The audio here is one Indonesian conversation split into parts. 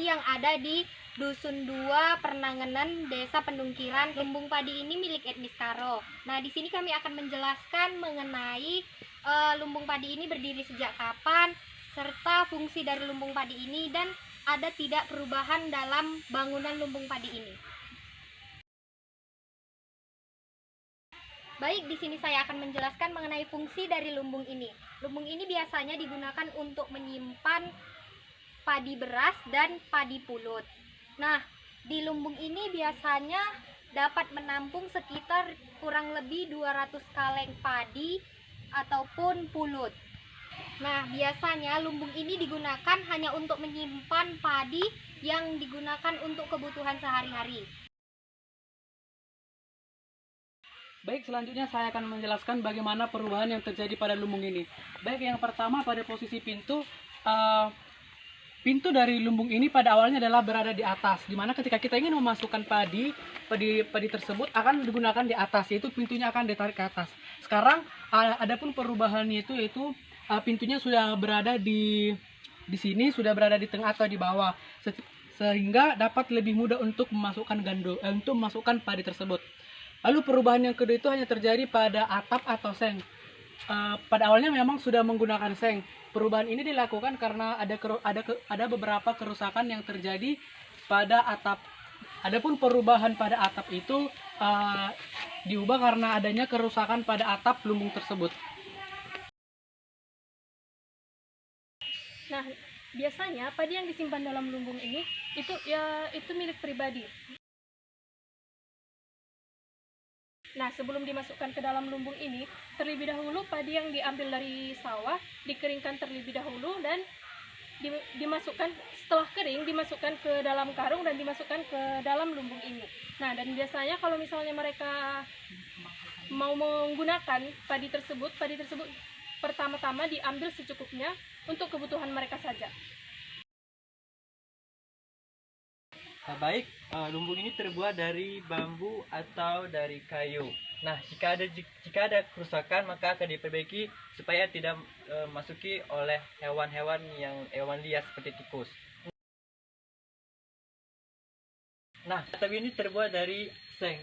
padi yang ada di Dusun 2 Pernangenan, Desa Pendungkiran. Lumbung padi ini milik etnis Karo. Nah, di sini kami akan menjelaskan mengenai lumbung padi ini berdiri sejak kapan, serta fungsi dari lumbung padi ini, dan ada tidak perubahan dalam bangunan lumbung padi ini. Baik, di sini saya akan menjelaskan mengenai fungsi dari lumbung ini. Lumbung ini biasanya digunakan untuk menyimpan padi beras dan padi pulut. Nah, di lumbung ini biasanya dapat menampung sekitar kurang lebih 200 kaleng padi ataupun pulut. Nah, biasanya lumbung ini digunakan hanya untuk menyimpan padi yang digunakan untuk kebutuhan sehari-hari. Baik, selanjutnya saya akan menjelaskan bagaimana perubahan yang terjadi pada lumbung ini. Baik, yang pertama pada posisi pintu. Pintu dari lumbung ini pada awalnya adalah berada di atas, dimana ketika kita ingin memasukkan padi tersebut akan digunakan di atas, yaitu pintunya akan ditarik ke atas. Sekarang adapun perubahannya yaitu pintunya sudah berada di sini, sudah berada di tengah atau di bawah, sehingga dapat lebih mudah untuk memasukkan untuk memasukkan padi tersebut. Lalu perubahan yang kedua itu hanya terjadi pada atap atau seng. Pada awalnya memang sudah menggunakan seng. Perubahan ini dilakukan karena ada beberapa kerusakan yang terjadi pada atap. Adapun perubahan pada atap itu diubah karena adanya kerusakan pada atap lumbung tersebut. Nah, biasanya padi yang disimpan dalam lumbung ini itu milik pribadi. Nah, sebelum dimasukkan ke dalam lumbung ini, terlebih dahulu padi yang diambil dari sawah dikeringkan terlebih dahulu dan dimasukkan, setelah kering dimasukkan ke dalam karung dan dimasukkan ke dalam lumbung ini. Nah, dan biasanya kalau misalnya mereka mau menggunakan padi tersebut pertama-tama diambil secukupnya untuk kebutuhan mereka saja. Baik, lumbung ini terbuat dari bambu atau dari kayu. Nah, jika ada kerusakan maka akan diperbaiki supaya tidak masuki oleh hewan liar seperti tikus. Nah, atap ini terbuat dari seng.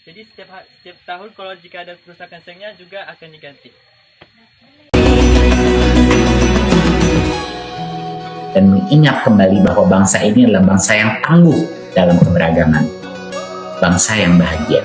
Jadi setiap tahun kalau jika ada kerusakan sengnya juga akan diganti. Dan mengingat kembali bahwa bangsa ini adalah bangsa yang tangguh dalam keberagaman, bangsa yang bahagia.